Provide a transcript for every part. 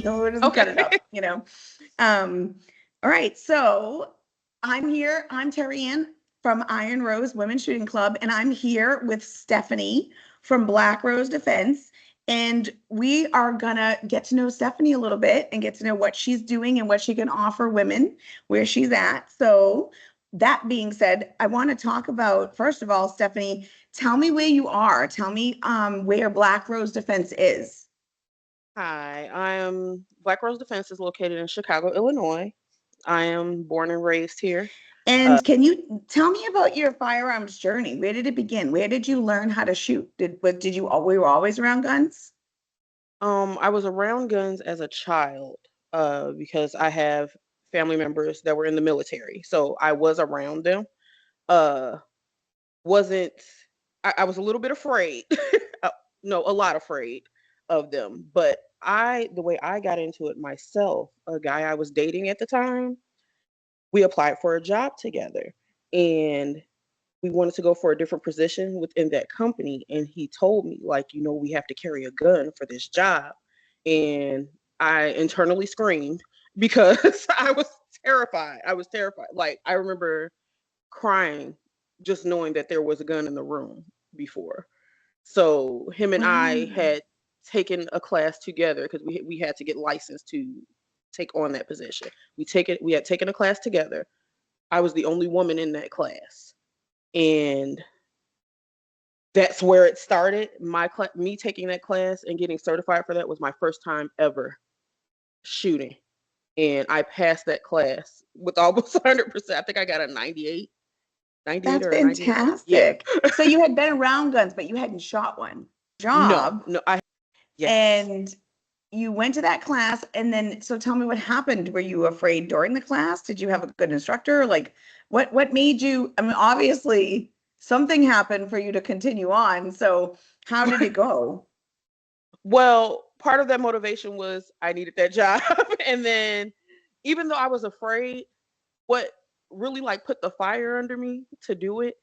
We'll just cut it up, All right. So I'm here. I'm TerryAnn from GoIronRose Women's Shooting Club, and I'm here with Stephanie from Black Rose Defense. And we are gonna get to know Stephanie a little bit and get to know what she's doing and what she can offer women, where she's at. So that being said, I want to talk about, first of all, Stephanie, tell me where you are. Tell me where Black Rose Defense is. Hi, I am Black Rose Defense is located in Chicago, Illinois. I am born and raised here. And can you tell me about your firearms journey? Where did it begin? Where did you learn how to shoot? Did you we were always around guns? I was around guns as a child, because I have family members that were in the military, so I was around them. Uh, wasn't I was a little bit afraid, no, a lot afraid of them, but the way I got into it myself, a guy I was dating at the time, we applied for a job together, and we wanted to go for a different position within that company, and he told me, like, we have to carry a gun for this job. And I internally screamed because I was terrified. Like, I remember crying just knowing that there was a gun in the room before. So him and I Wow. had taken a class together because we had to get licensed to take on that position. We had taken a class together. I was the only woman in that class, and that's where it started. Me taking that class and getting certified for that was my first time ever shooting, and I passed that class with almost 100%. I think I got a 98 That's or a 98. Yeah. fantastic. So you had been around guns, but you hadn't shot one. No, Job. no, I yes. And you went to that class, and then so tell me what happened. Were you afraid during the class? Did you have a good instructor? Like what made you, I mean, obviously something happened for you to continue on. So how did it go? Well, part of that motivation was I needed that job. And then even though I was afraid, what really like put the fire under me to do it,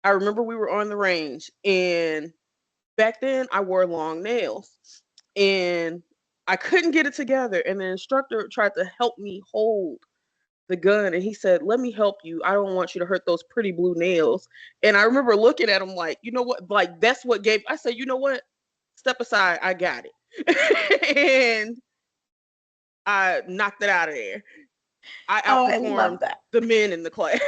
I remember we were on the range, and back then I wore long nails, and I couldn't get it together, and the instructor tried to help me hold the gun, and he said, "Let me help you. I don't want you to hurt those pretty blue nails." And I remember looking at him like, "You know what? Like, that's what gave." I said, "You know what? Step aside. I got it." And I knocked it out of there. I Oh, I love outperformed that. the men in the class,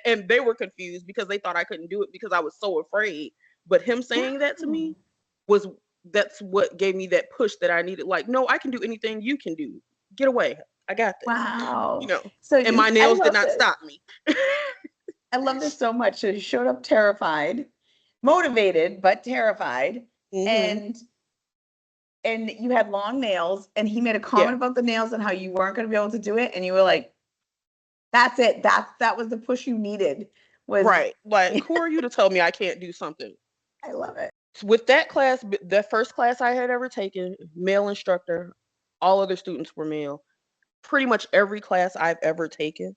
and they were confused because they thought I couldn't do it because I was so afraid. But him saying that to Wow. me was that's what gave me that push that I needed. Like, no, I can do anything you can do. Get away. I got this. You Wow. know. So And my I nails did love not this. stop me. I love this so much. So you showed up terrified, motivated, but terrified. Hmm. And you had long nails, and he made a Yeah. comment about the nails and how you weren't going to be able to do it, and you were like, that's it. That was the push you needed. Was Right. Like, who are you to tell me I can't do something? I love it. With that class, that first class I had ever taken, male instructor, all other students were male. Pretty much every class I've ever taken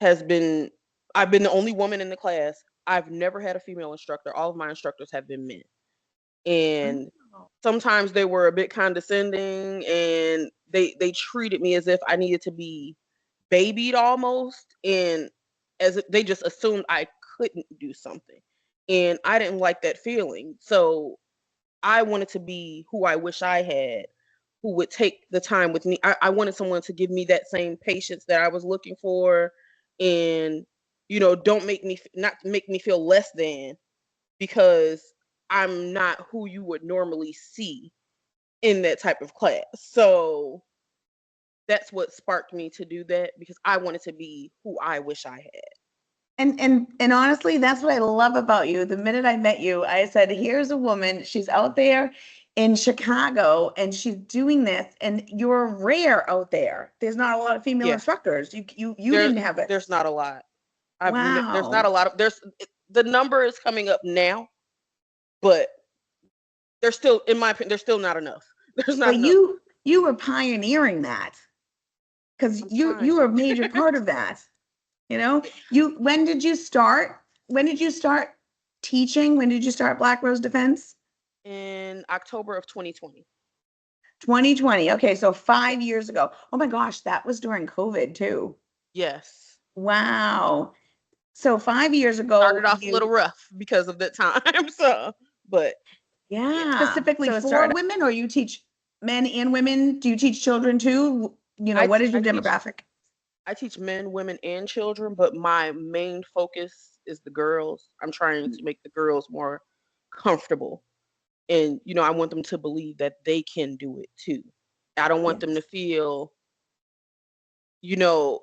has been, I've been the only woman in the class. I've never had a female instructor. All of my instructors have been men. And Wow. sometimes they were a bit condescending, and they treated me as if I needed to be babied almost, and as if they just assumed I couldn't do something. And I didn't like that feeling. So I wanted to be who I wish I had, who would take the time with me. I wanted someone to give me that same patience that I was looking for, and don't not make me feel less than because I'm not who you would normally see in that type of class. So that's what sparked me to do that because I wanted to be who I wish I had. And honestly, that's what I love about you. The minute I met you, I said, here's a woman, she's out there in Chicago and she's doing this, and you're rare out there. There's not a lot of female Yeah, instructors. You there didn't have it. there's not a lot. There's not Wow. a lot of there's the number is coming up now, but there's still, in my opinion, there's still not enough. There's not But enough. you were pioneering that, because I'm trying you were a to. major part of that. You when did you start? When did you start teaching? When did you start Black Rose Defense? In October of 2020. 2020. Okay, so 5 years ago. Oh my gosh, that was during COVID too. Yes. Wow. So 5 years ago, Started off a little rough because of that time. So, but yeah. specifically So it for started- women, or you teach men and women? Do you teach children too? You know, I what t- is your I teach- demographic? I teach men, women, and children, but my main focus is the girls. I'm trying to make the girls more comfortable. And, I want them to believe that they can do it too. I don't want them to Yes. feel, you know,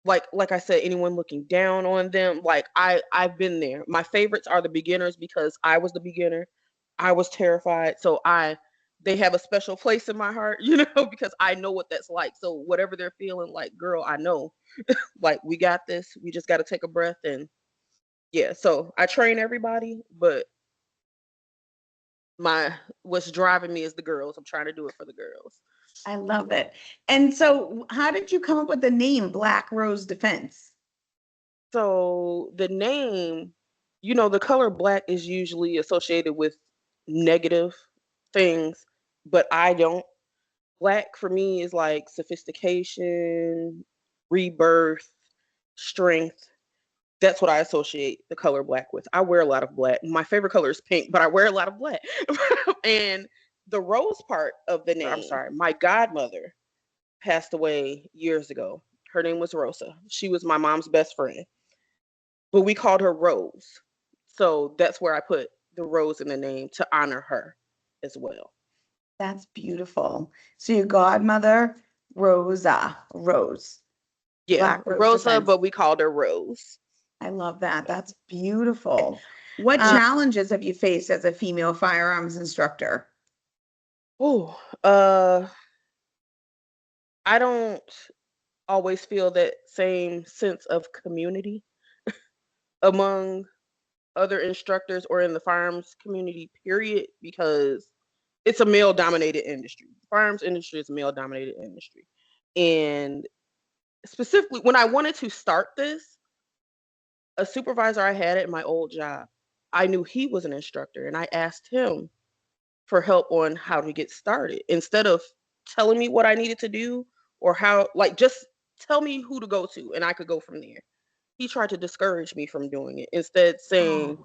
like I said, anyone looking down on them. Like I've been there. My favorites are the beginners because I was the beginner. I was terrified. So they have a special place in my heart, because I know what that's like. So whatever they're feeling, like, girl, I know. Like, we got this. We just got to take a breath. And yeah, so I train everybody, but what's driving me is the girls. I'm trying to do it for the girls. I love it. And so how did you come up with the name Black Rose Defense? So the name, the color black is usually associated with negative things, but I don't. Black for me is like sophistication, rebirth, strength. That's what I associate the color black with. I wear a lot of black. My favorite color is pink, but I wear a lot of black. And the rose part of the name, I'm sorry, my godmother passed away years ago. Her name was Rosa. She was my mom's best friend, but we called her Rose. So that's where I put the rose in the name to honor her as well. That's beautiful. So your godmother, Rosa, Rose. Yeah, Black Rose Rosa, Defense. but we called her Rose. I love that. That's beautiful. What challenges have you faced as a female firearms instructor? Oh, I don't always feel that same sense of community among other instructors or in the firearms community, period, because it's a male dominated industry. The firearms industry is a male dominated industry. And specifically, when I wanted to start this, a supervisor I had at my old job, I knew he was an instructor, and I asked him for help on how to get started. Instead of telling me what I needed to do or how, like, just tell me who to go to and I could go from there. He tried to discourage me from doing it, instead saying,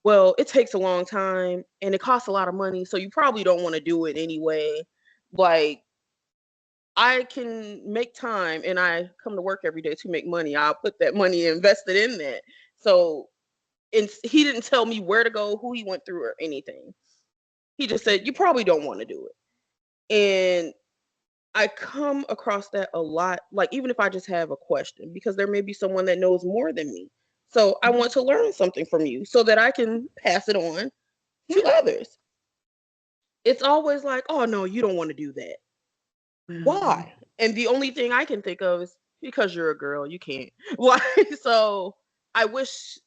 well, it takes a long time and it costs a lot of money, so you probably don't want to do it anyway. Like, I can make time and I come to work every day to make money. I'll put that money invested in that. So, and he didn't tell me where to go, who he went through, or anything. He just said, you probably don't want to do it. And I come across that a lot, like, even if I just have a question, because there may be someone that knows more than me. So I want to learn something from you so that I can pass it on to others. It's always like, oh, no, you don't want to do that. Why? And the only thing I can think of is because you're a girl, you can't. Why? So I wish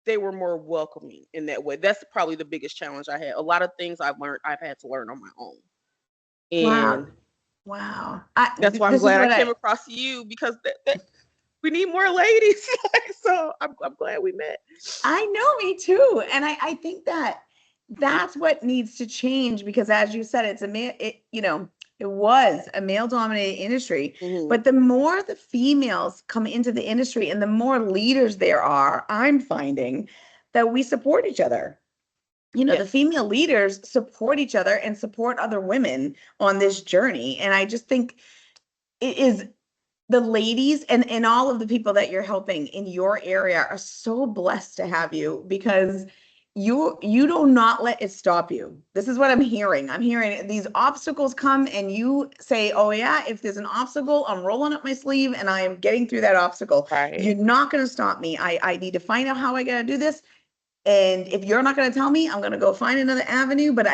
they were more welcoming in that way. That's probably the biggest challenge I had. A lot of things I've had to learn on my own. And Wow. that's why I'm glad I came across you, because that we need more ladies. So I'm glad we met. I know, me too. And I think that's what needs to change, because as you said, it was a male dominated industry, but the more the females come into the industry and the more leaders there are, I'm finding that we support each other. The female leaders support each other and support other women on this journey. And I just think it is the ladies and all of the people that you're helping in your area are so blessed to have you, because you do not let it stop you. This is what I'm hearing. I'm hearing these obstacles come and you say, oh yeah, if there's an obstacle, I'm rolling up my sleeve and I am getting through that obstacle. Right. You're not going to stop me. I need to find out how I got to do this. And if you're not going to tell me, I'm going to go find another avenue, but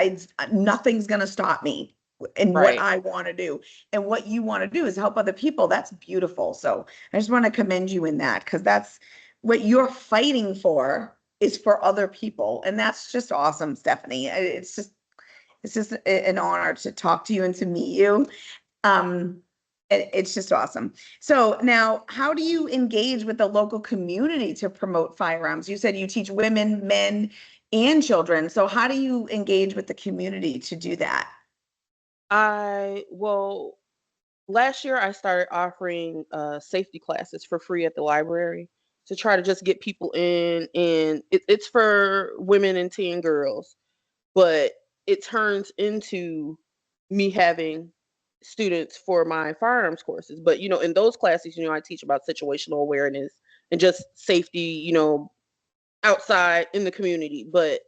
nothing's going to stop me in what I want to do. And what you want to do is help other people. That's beautiful. So I just want to commend you in that, because that's what you're fighting for, is for other people. And that's just awesome, Stephanie. It's just an honor to talk to you and to meet you. It's just awesome. So now, how do you engage with the local community to promote firearms? You said you teach women, men, and children. So how do you engage with the community to do that? Well, last year I started offering safety classes for free at the library to try to just get people in, and it's for women and teen girls, but it turns into me having students for my firearms courses. But in those classes, I teach about situational awareness and just safety, outside in the community. But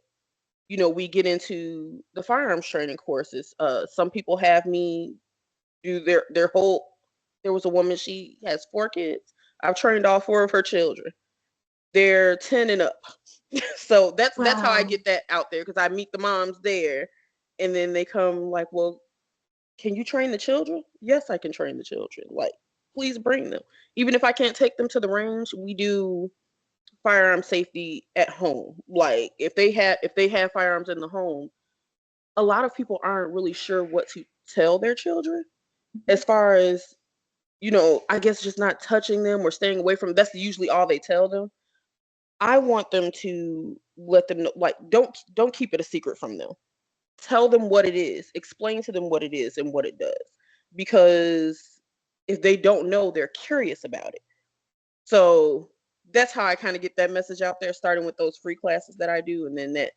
we get into the firearms training courses. Some people have me do their whole. There was a woman, she has 4 kids. I've trained all 4 of her children. They're 10 and up. So that's how I Wow. get that out there, because I meet the moms there, and then they come like, well, can you train the children? Yes, I can train the children. Like, please bring them. Even if I can't take them to the range, we do firearm safety at home. Like, if they have firearms in the home, a lot of people aren't really sure what to tell their children as far as, I guess just not touching them or staying away from them. That's usually all they tell them. I want them to let them know, like, don't keep it a secret from them. Tell them what it is. Explain to them what it is and what it does. Because if they don't know, they're curious about it. So that's how I kind of get that message out there, starting with those free classes that I do, and then that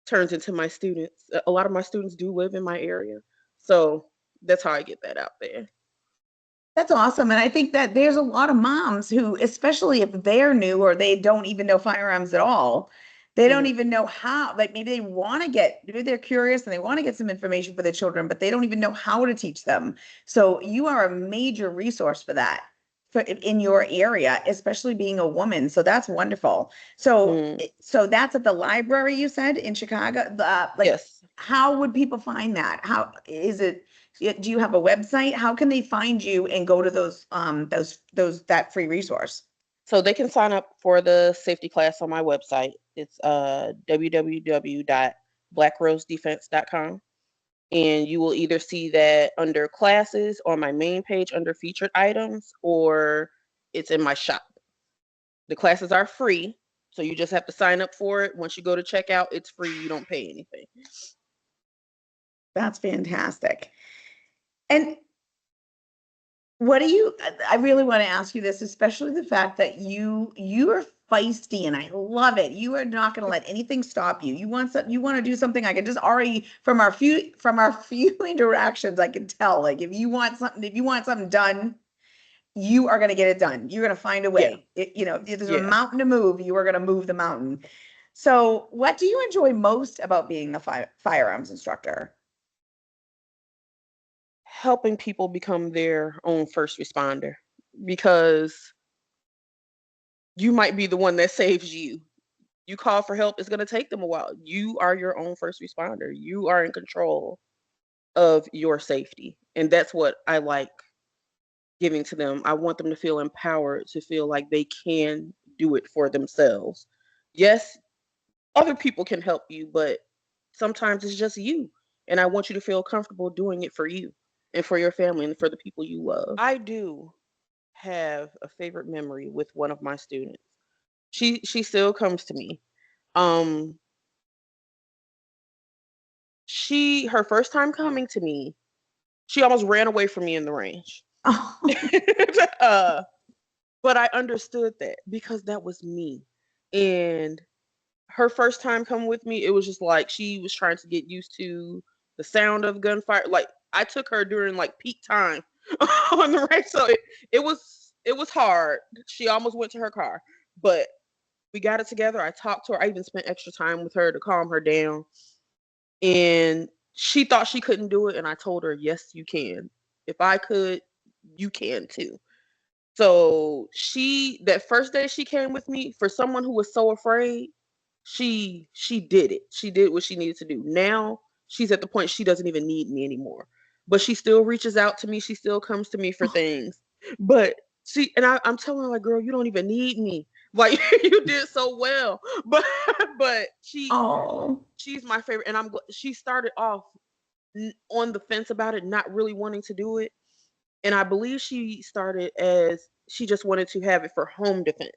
turns into my students. A lot of my students do live in my area. So that's how I get that out there. That's awesome. And I think that there's a lot of moms who, especially if they're new or they don't even know firearms at all, they don't Mhm. even know how, like maybe they want to get, maybe they're curious and they want to get some information for their children, but they don't even know how to teach them. So you are a major resource for that in your area, especially being a woman. So that's wonderful. So, Mm, so that's at the library you said in Chicago. Like, yes. how would people find that? How is it? Do you have a website? How can they find you and go to those that free resource? So they can sign up for the safety class on my website. It's www.blackrosedefense.com. And you will either see that under classes on my main page under featured items, or it's in my shop. The classes are free, so you just have to sign up for it. Once you go to checkout, it's free. You don't pay anything. That's fantastic. And what do you, I really want to ask you this, especially the fact that you are feisty and I love it. You are not going to let anything stop you. You want to do something. I can just already from our few interactions, I can tell. Like if you want something done, you are going to get it done. You're going to find a Yeah, way. If there's a yeah. mountain to move, you are going to move the mountain. So, what do you enjoy most about being a firearms instructor? Helping people become their own first responder, because you might be the one that saves you. You call for help, it's going to take them a while. You are your own first responder. You are in control of your safety. And that's what I like giving to them. I want them to feel empowered, to feel like they can do it for themselves. Yes, other people can help you, but sometimes it's just you. And I want you to feel comfortable doing it for you and for your family and for the people you love. I do have a favorite memory with one of my students. She still comes to me. Um she her first time coming to me, she almost ran away from me in the range. Oh, uh but I understood that because that was me. And her first time coming with me, it was just like she was trying to get used to the sound of gunfire. Like, I took her during like peak time on the range, so it was hard. She almost went to her car, but we got it together. I talked to her. I even spent extra time with her to calm her down. And she thought she couldn't do it, and I told her, yes, you can. If I could, you can too. So that first day she came with me, for someone who was so afraid, she did it. She did what she needed to do. Now she's at the point she doesn't even need me anymore. But she still reaches out to me. She still comes to me for things. But I'm telling her, like, girl, you don't even need me. Like, you did so well. But oh, she's my favorite, and she started off on the fence about it, not really wanting to do it. And I believe she started as she just wanted to have it for home defense.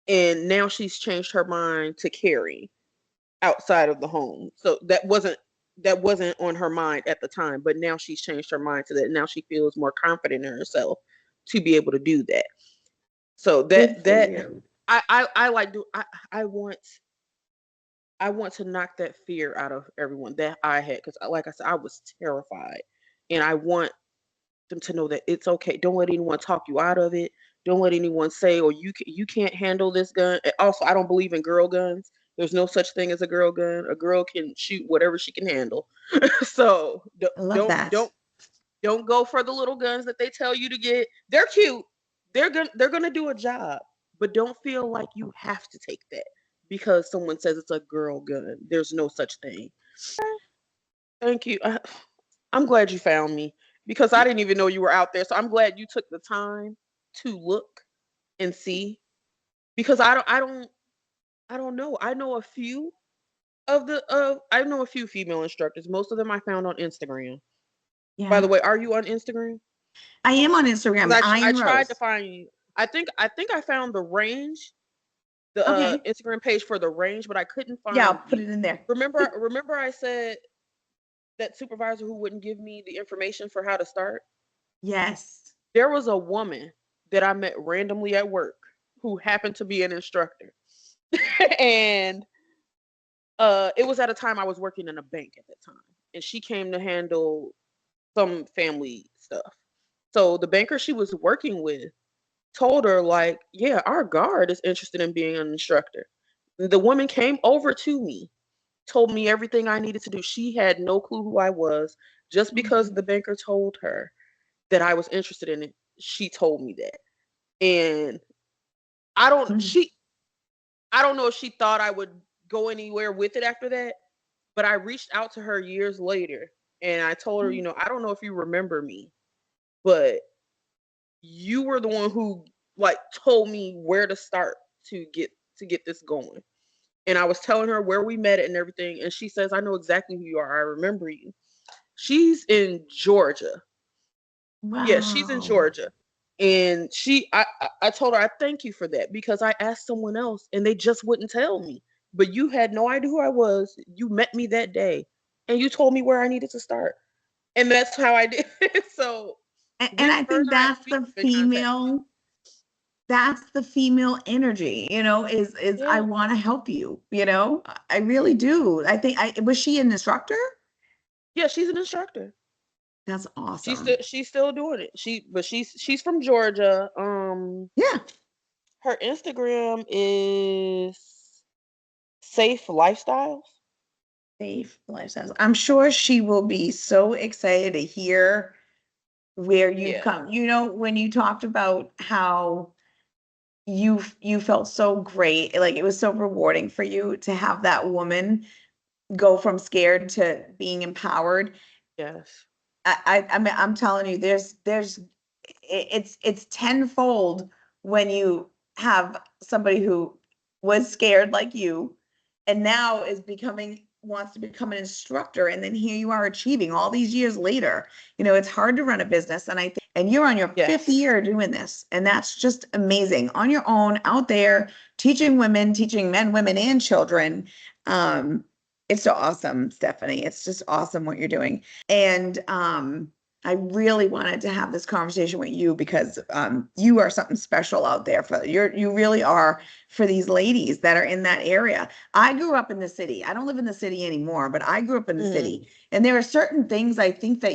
And now she's changed her mind to carry outside of the home. So that wasn't that wasn't on her mind at the time, but now she's changed her mind to that. Now she feels more confident in herself to be able to do that. So Good that for that you. I like do I want I want to knock that fear out of everyone that I had, because like I said, I was terrified, and I want them to know that it's okay. Don't let anyone talk you out of it. Don't let anyone say, "Oh, you can't handle this gun." And also, I don't believe in girl guns. There's no such thing as a girl gun. A girl can shoot whatever she can handle. So I love that. don't go for the little guns that they tell you to get. They're cute. They're gonna do a job, but don't feel like you have to take that because someone says it's a girl gun. There's no such thing. Thank you. I'm glad you found me because I didn't even know you were out there. So I'm glad you took the time to look and see, because I don't know. I know a few female instructors. Most of them I found on Instagram. By Yeah. the way, are you on Instagram? I am on Instagram, 'Cause I Iron tried to Rose. find you. I think I found the range, the Okay. Instagram page for the range, but I couldn't Yeah, I'll find put you. it in there. Remember I said that supervisor who wouldn't give me the information for how to start? Yes. There was a woman that I met randomly at work who happened to be an instructor. And it was at a time I was working in a bank at that time. And she came to handle some family stuff. So the banker she was working with told her, like, yeah, our guard is interested in being an instructor. The woman came over to me, told me everything I needed to do. She had no clue who I was. Just because the banker told her that I was interested in it, she told me that. And I don't Mhm. she I don't know if she thought I would go anywhere with it after that, but I reached out to her years later and I told her, I don't know if you remember me, but you were the one who like told me where to start to get this going. And I was telling her where we met and everything, and she says, "I know exactly who you are. I remember you." She's in Georgia. Yeah, she's in Wow. Georgia. And I told her I thank you for that because I asked someone else and they just wouldn't tell me. But you had no idea who I was. You met me that day and you told me where I needed to start. And that's how I did. So And we're I think we keep in contact. that's the female energy, is I Yeah. want to help you, I really do. I think was she an instructor? Yeah, she's an instructor. That's She's awesome. still she's still doing it. She's from Georgia. Yeah. Her Instagram is Safe Lifestyles. Safe lifestyles. I'm sure she will be so excited to hear where you've Yeah. come. When you talked about how you felt so great, like it was so rewarding for you to have that woman go from scared to being empowered. Yes. I mean, I'm telling you, it's tenfold when you have somebody who was scared like you and now wants to become an instructor, and then here you are achieving all these years later. It's hard to run a business, and you're on your fifth Yes. year doing this, and that's just amazing on your own out there teaching women, teaching men, women, and children. um it's so awesome, Stephanie. It's just awesome what you're doing. And I really wanted to have this conversation with you because you are something special out there you really are for these ladies that are in that area. I grew up in the city. I don't live in the city anymore, but I grew up in the Mm. city. And there are certain things I think that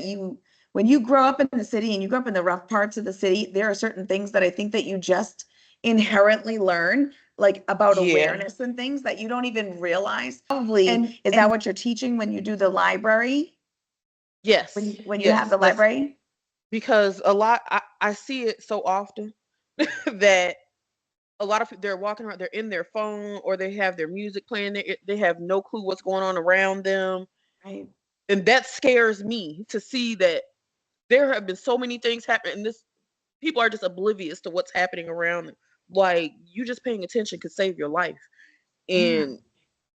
when you grow up in the city and you grow up in the rough parts of the city, there are certain things that I think that you just inherently learn, like about Yeah. awareness and things that you don't even realize. Probably, is that And what you're teaching when you do the library? When yes, you have yes, the that's library? because I see it so often that a lot of they're walking around, they're in their phone or they have their music playing, they have no clue what's going on around them. Right. And that scares me to see that there have been so many things happening and this people are just oblivious to what's happening around them. Like you just paying attention could save your life. Yeah. And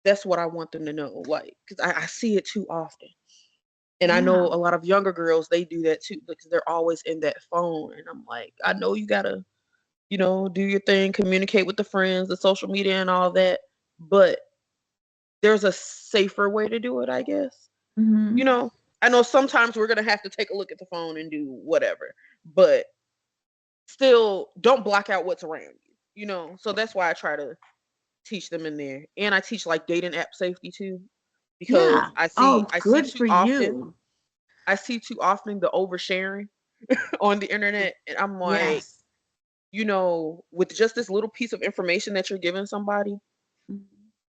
that's what I want them to know. Like, because I see it too often. And I know Yeah. a lot of younger girls, they do that too because they're always in that phone. And I'm like, I know you gotta, do your thing, communicate with the friends, the social media and all that. But there's a safer way to do it, I guess. You know, I know sometimes we're going to have to take a look at the phone and do whatever, but still don't block out what's around you, you know? So that's why I try to teach them in there. And I teach like dating app safety too, because Yeah. Oh, I see good too for often, you. the oversharing on the internet. And I'm like, Yes. you know, with just this little piece of information that you're giving somebody, Mhm.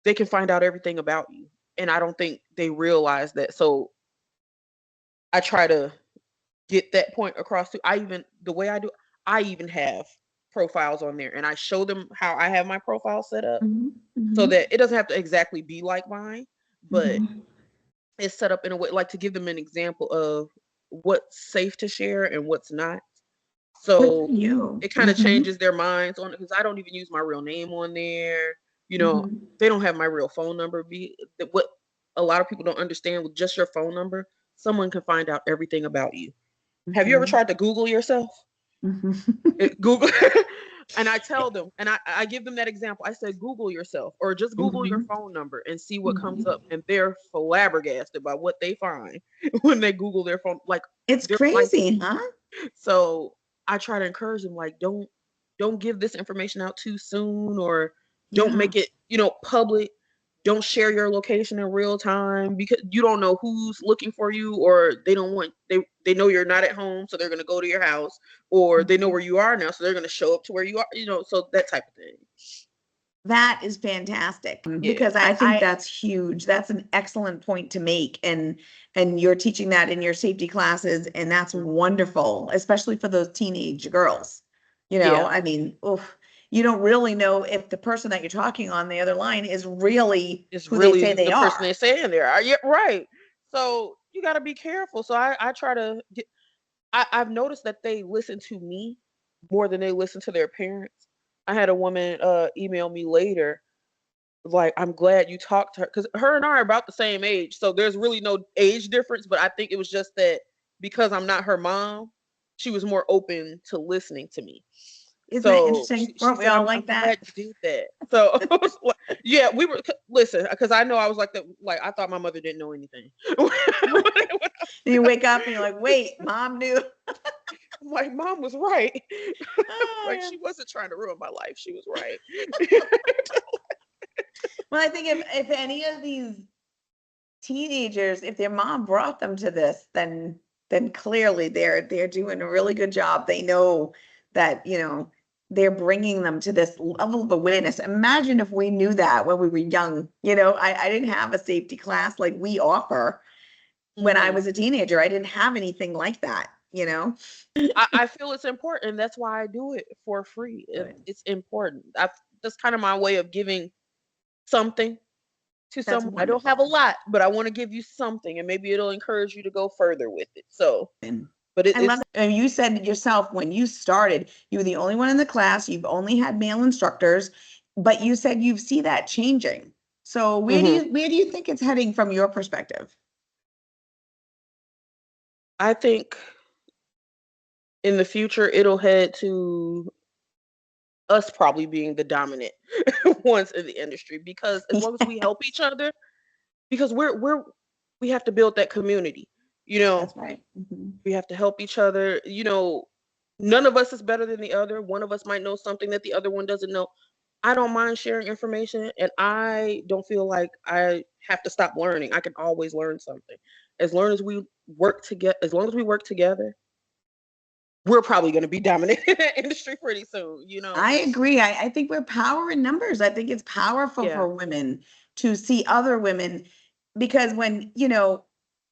they can find out everything about you. And I don't think they realize that. So I try to get that point across to the way I do, I even have profiles on there and I show them how I have my profile set up Mhm. so Mhm. that it doesn't have to exactly be like mine, but Mhm. it's set up in a way like to give them an example of what's safe to share and what's not. Good for So you. it kind of Mhm. changes their minds on it because I don't even use my real name on there. You know, Mhm. they don't have my real phone number. What a lot of people don't understand with just your phone number, someone can find out everything about you. Have you ever Mhm. tried to Google yourself? Mhm. Google, and I tell them, and I give them that example. I said, Google yourself, or just Google your Mhm. phone number and see what comes Mhm. up. And they're flabbergasted by what they find when they Google their phone. Like It's they're like, crazy, huh? so I try to encourage them, like, don't give this information out too soon, or don't Yeah. make it, you know, public. Don't share your location in real time because you don't know who's looking for you, or they know you're not at home, so they're gonna go to your house, or they know Mhm. where you are now, so they're gonna show up to where you are, you know, so that type of thing. That is fantastic Yeah. because I think that's huge. That's an excellent point to make. And you're teaching that in your safety classes, and that's wonderful, especially for those teenage girls. Yeah. I mean, oof, you don't really know if the person that you're talking on the other line is really It's who they really say they the person are. they say in there. Yeah, right. So you got to be careful. So I try to get. I've noticed that they listen to me more than they listen to their parents. I had a woman email me later, like, I'm glad you talked to her because her and I are about the same age. So there's really no age difference. But I think it was just that because I'm not her mom, she was more open to listening to me. Isn't it So interesting? she Weren't we said, all I'm like that? glad you did that. So I was like, yeah, listen, because I know I was like that. Like, I thought my mother didn't know anything. You wake up and you're like, wait, mom knew. I'm like, mom was right. Oh, Like, yeah. she wasn't trying to ruin my life. She was right. Well, I think if any of these teenagers, if their mom brought them to this, then clearly they're doing a really good job. They know that, they're bringing them to this level of awareness. Imagine if we knew that when we were young. I didn't have a safety class like we offer when I Hmm. was a teenager. I didn't have anything like that. I feel it's important, and that's why I do it for free. Good. It's important. That's kind of my way of giving something to That's someone. I don't have a wonderful. lot, but I want to give you something, and maybe it'll encourage you to go further with it. So, And but I love it's that. And you said yourself when you started, you were the only one in the class. You've only had male instructors, but you said you see that changing. So mhm. where do you think it's heading from your perspective? I think in the future it'll head to us probably being the dominant ones in the industry because as long as we help each other, because we have to build that community. You know, That's right. Mhm. we have to help each other. You know, none of us is better than the other. One of us might know something that the other one doesn't know. I don't mind sharing information, and I don't feel like I have to stop learning. I can always learn something. As long as we work together, we're probably going to be dominant in that industry pretty soon, you know? I agree. I think we're power in numbers. I think it's powerful Yeah. for women to see other women because when, you're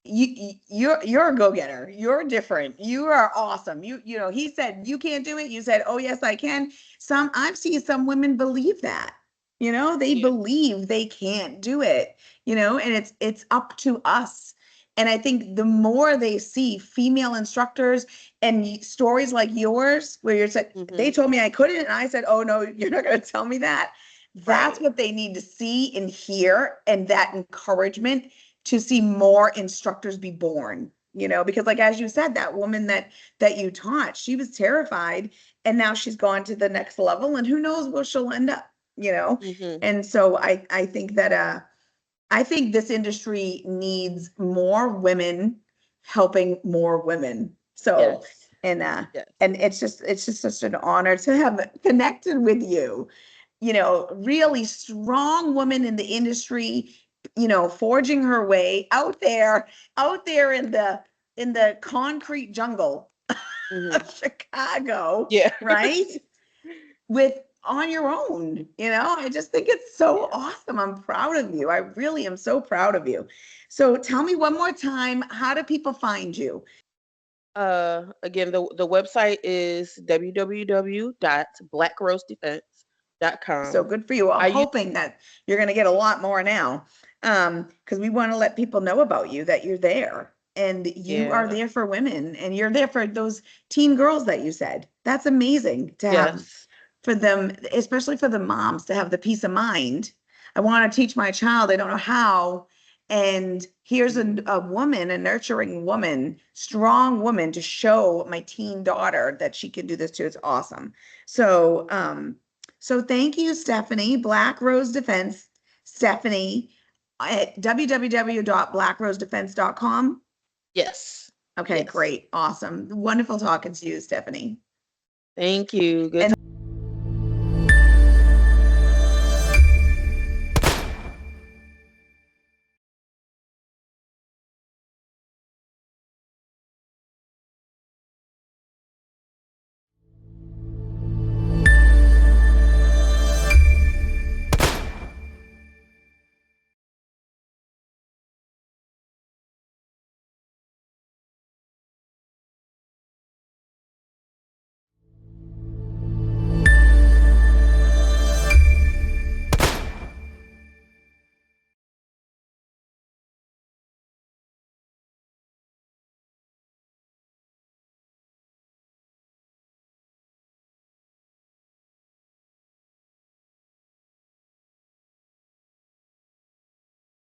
a go-getter. You're different. You are awesome. He said you can't do it. You said, "Oh, yes, I can." I've seen some women believe that. They Yeah. believe they can't do it, and it's up to us. And I think the more they see female instructors and stories like yours, where you're said, they Hmm. told me I couldn't, and I said, "Oh no, you're not going to tell me that." That's Right. what they need to see and hear, and that encouragement to see more instructors be born. Because like as you said, that woman that you taught, she was terrified, and now she's gone to the next level, and who knows where she'll end up. Hmm. And so I think that I think this industry needs more women helping more women. So, Yes. and Yes. and it's just such an honor to have connected with you. You know, really strong woman in the industry, you know, forging her way out there in the concrete jungle Hmm. of Chicago, Yeah. right? With on your own, you know, I just think it's so Yeah. awesome. I'm proud of you. I really am so proud of you. So tell me one more time, how do people find you? Again, the website is So www.blackrosedefense.com. good for you. I'm I use hoping that you're going to get a lot more now. Because we want to let people know about you, that you're there and you are Yeah. there for women and you're there for those teen girls that you said. That's amazing to have Yes. for them, especially for the moms to have the peace of mind. I want to teach my child, I don't know how. And here's a woman, a nurturing woman, strong woman to show my teen daughter that she can do this too. It's awesome. So, so thank you, Stephanie, Black Rose Defense, Stephanie at www.blackrosedefense.com. Yes. Okay, Yes. great. Awesome. Wonderful talking to you, Stephanie. Thank you. Good. And